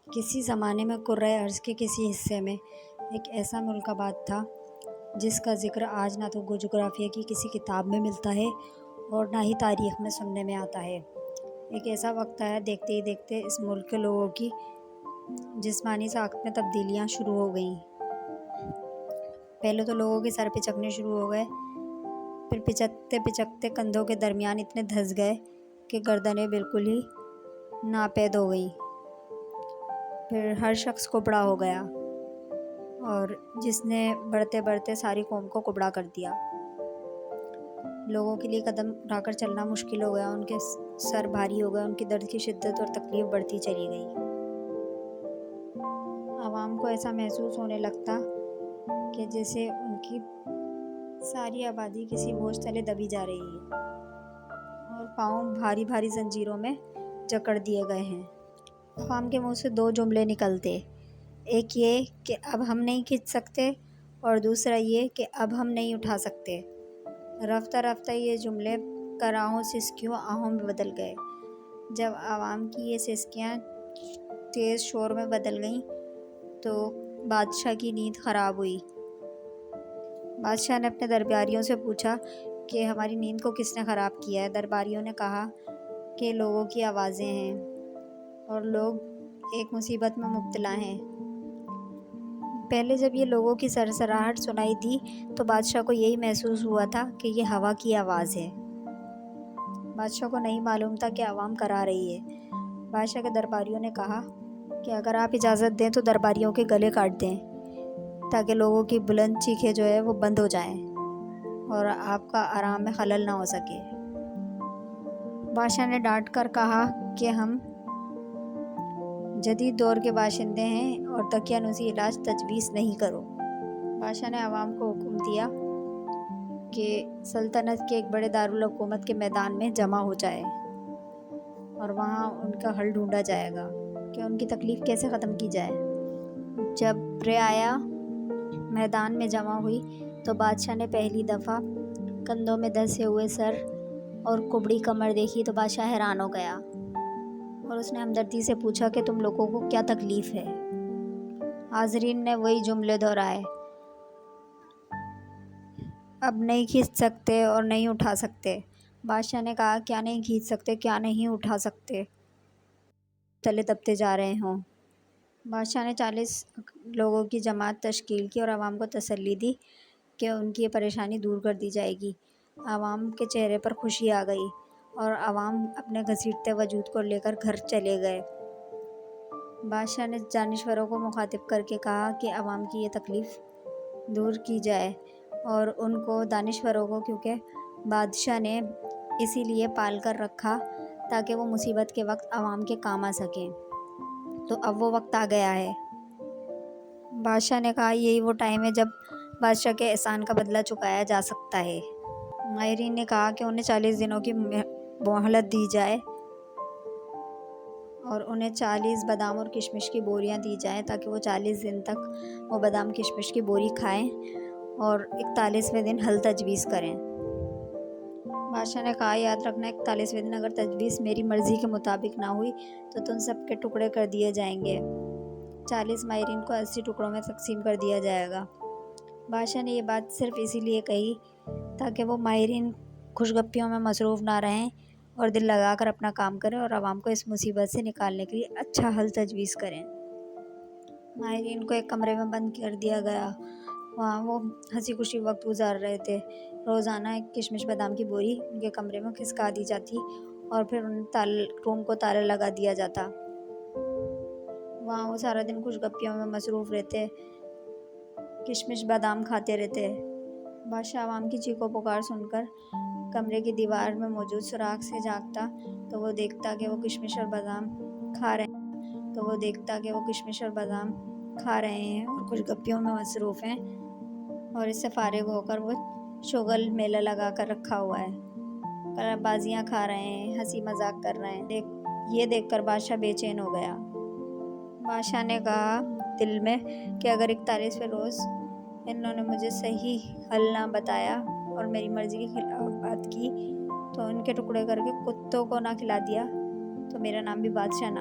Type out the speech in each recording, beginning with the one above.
کسی زمانے میں کرۂ ارض کے کسی حصے میں ایک ایسا ملک آباد تھا جس کا ذکر آج نہ تو جغرافیہ کی کسی کتاب میں ملتا ہے اور نہ ہی تاریخ میں سننے میں آتا ہے۔ ایک ایسا وقت آیا، دیکھتے ہی دیکھتے اس ملک کے لوگوں کی جسمانی ساخت میں تبدیلیاں شروع ہو گئیں۔ پہلے تو لوگوں کے سر پچکنے شروع ہو گئے، پھر پچکتے پچکتے کندھوں کے درمیان اتنے دھس گئے کہ گردنیں بالکل ہی ناپید ہو گئیں۔ پھر ہر شخص کبڑا ہو گیا، اور جس نے بڑھتے بڑھتے ساری قوم کو کبڑا کر دیا۔ لوگوں کے لیے قدم اٹھا کر چلنا مشکل ہو گیا، ان کے سر بھاری ہو گئے، ان کی درد کی شدت اور تکلیف بڑھتی چلی گئی۔ عوام کو ایسا محسوس ہونے لگتا کہ جیسے ان کی ساری آبادی کسی بوجھ تلے دبی جا رہی ہے اور پاؤں بھاری بھاری زنجیروں میں جکڑ دیے گئے ہیں۔ عوام کے منہ سے دو جملے نکلتے، ایک یہ کہ اب ہم نہیں کھنچ سکتے، اور دوسرا یہ کہ اب ہم نہیں اٹھا سکتے۔ رفتہ رفتہ یہ جملے کراہوں سسکیوں آہوں میں بدل گئے۔ جب عوام کی یہ سسکیاں تیز شور میں بدل گئیں تو بادشاہ کی نیند خراب ہوئی۔ بادشاہ نے اپنے درباریوں سے پوچھا کہ ہماری نیند کو کس نے خراب کیا ہے؟ درباریوں نے کہا کہ لوگوں کی آوازیں ہیں، اور لوگ ایک مصیبت میں مبتلا ہیں۔ پہلے جب یہ لوگوں کی سرسراہٹ سنائی دی تو بادشاہ کو یہی محسوس ہوا تھا کہ یہ ہوا کی آواز ہے۔ بادشاہ کو نہیں معلوم تھا کہ عوام کرا رہی ہے۔ بادشاہ کے درباریوں نے کہا کہ اگر آپ اجازت دیں تو درباریوں کے گلے کاٹ دیں، تاکہ لوگوں کی بلند چیخیں جو ہے وہ بند ہو جائیں اور آپ کا آرام میں خلل نہ ہو سکے۔ بادشاہ نے ڈانٹ کر کہا کہ ہم جدید دور کے باشندے ہیں اور دقیانوسی علاج تجویز نہیں کرو۔ بادشاہ نے عوام کو حکم دیا کہ سلطنت کے ایک بڑے دارالحکومت کے میدان میں جمع ہو جائے، اور وہاں ان کا حل ڈھونڈا جائے گا کہ ان کی تکلیف کیسے ختم کی جائے۔ جب رعایا میدان میں جمع ہوئی تو بادشاہ نے پہلی دفعہ کندھوں میں دھسے ہوئے سر اور کبڑی کمر دیکھی تو بادشاہ حیران ہو گیا، اور اس نے ہمدردی سے پوچھا کہ تم لوگوں کو کیا تکلیف ہے؟ حاضرین نے وہی جملے دہرائے، اب نہیں کھینچ سکتے اور نہیں اٹھا سکتے۔ بادشاہ نے کہا کیا نہیں کھینچ سکتے، کیا نہیں اٹھا سکتے؟ تلے دبتے جا رہے ہوں۔ بادشاہ نے 40 لوگوں کی جماعت تشکیل کی اور عوام کو تسلی دی کہ ان کی یہ پریشانی دور کر دی جائے گی۔ عوام کے چہرے پر خوشی آ گئی اور عوام اپنے گھسیٹتے وجود کو لے کر گھر چلے گئے۔ بادشاہ نے جانشوروں کو مخاطب کر کے کہا کہ عوام کی یہ تکلیف دور کی جائے، اور ان کو دانشوروں کو، کیونکہ بادشاہ نے اسی لیے پال کر رکھا تاکہ وہ مصیبت کے وقت عوام کے کام آ سکیں۔ تو اب وہ وقت آ گیا ہے۔ بادشاہ نے کہا یہی وہ ٹائم ہے جب بادشاہ کے احسان کا بدلہ چکایا جا سکتا ہے۔ ماہرین نے کہا کہ انہیں 40 دنوں کی مہلت دی جائے اور انہیں 40 بادام اور کشمش کی بوریاں دی جائیں تاکہ وہ 40 دن تک وہ بادام کشمش کی بوری کھائیں اور 41ویں دن حل تجویز کریں۔ بادشاہ نے کہا یاد رکھنا 41ویں دن اگر تجویز میری مرضی کے مطابق نہ ہوئی تو تم سب کے ٹکڑے کر دیے جائیں گے۔ 40 ماہرین کو 80 ٹکڑوں میں تقسیم کر دیا جائے گا۔ بادشاہ نے یہ بات صرف اسی لیے کہی تاکہ وہ ماہرین خوشگپیوں میں مصروف نہ رہیں اور دل لگا کر اپنا کام کریں اور عوام کو اس مصیبت سے نکالنے کے لیے اچھا حل تجویز کریں۔ ماہرین کو ایک کمرے میں بند کر دیا گیا، وہاں وہ ہنسی خوشی وقت گزار رہے تھے۔ روزانہ ایک کشمش بادام کی بوری ان کے کمرے میں کھسکا دی جاتی اور پھر ان روم کو تالا لگا دیا جاتا۔ وہاں وہ سارا دن خوشگپیوں میں مصروف رہتے، کشمش بادام کھاتے رہتے۔ بادشاہ عوام کی چیخو پکار سن کر کمرے کی دیوار میں موجود سوراخ سے جھانکتا تو وہ دیکھتا کہ وہ کشمش اور بادام کھا رہے ہیں اور خوشگپیوں میں مصروف ہیں، اور اس سے فارغ ہو کر وہ شغل میلہ لگا کر رکھا ہوا ہے، کلہ بازیاں کھا رہے ہیں، ہنسی مذاق کر رہے ہیں۔ یہ دیکھ کر بادشاہ بے چین ہو گیا۔ بادشاہ نے کہا دل میں کہ اگر 41ویں روز انہوں نے مجھے صحیح حل نہ بتایا اور میری مرضی کی خلاف بات کی تو ان کے ٹکڑے کر کے کتوں کو نہ کھلا دیا تو میرا نام بھی بادشاہ نہ۔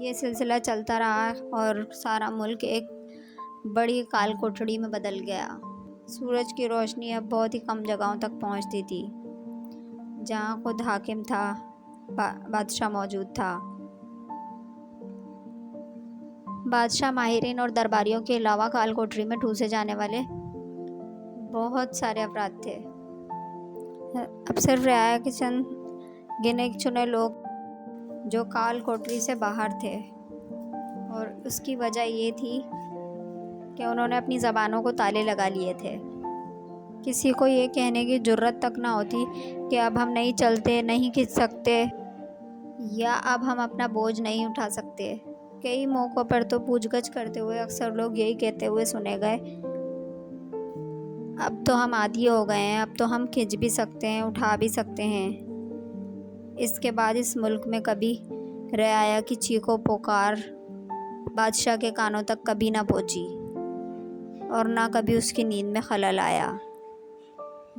یہ سلسلہ چلتا رہا اور سارا ملک ایک بڑی کال کوٹڑی میں بدل گیا۔ سورج کی روشنی اب بہت ہی کم جگہوں تک پہنچتی تھی۔ جہاں خود حاکم تھا، بادشاہ موجود تھا۔ بادشاہ، ماہرین اور درباریوں کے علاوہ کال کوٹری میں ٹھوسے جانے والے بہت سارے افراد تھے۔ اب صرف رعایا کے چند گنے چنے لوگ جو کال کوٹری سے باہر تھے، اور اس کی وجہ یہ تھی کہ انہوں نے اپنی زبانوں کو تالے لگا لیے تھے۔ کسی کو یہ کہنے کی جرات تک نہ ہوتی کہ اب ہم نہیں چلتے، نہیں کھنچ سکتے، یا اب ہم اپنا بوجھ نہیں اٹھا سکتے۔ کئی موقعوں پر تو پوچھ گچھ کرتے ہوئے اکثر لوگ یہی کہتے ہوئے سنے گئے، اب تو ہم عادی ہو گئے ہیں، اب تو ہم کھنچ بھی سکتے ہیں، اٹھا بھی سکتے ہیں۔ اس کے بعد اس ملک میں کبھی رعایا کی چیخ و پکار بادشاہ کے کانوں تک کبھی نہ پہنچی، اور نہ کبھی اس کی نیند میں خلل آیا۔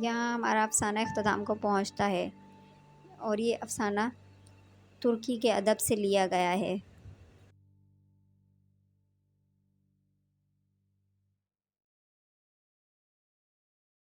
یہاں ہمارا افسانہ اختتام کو پہنچتا ہے، اور یہ افسانہ ترکی کے ادب سے لیا گیا ہے۔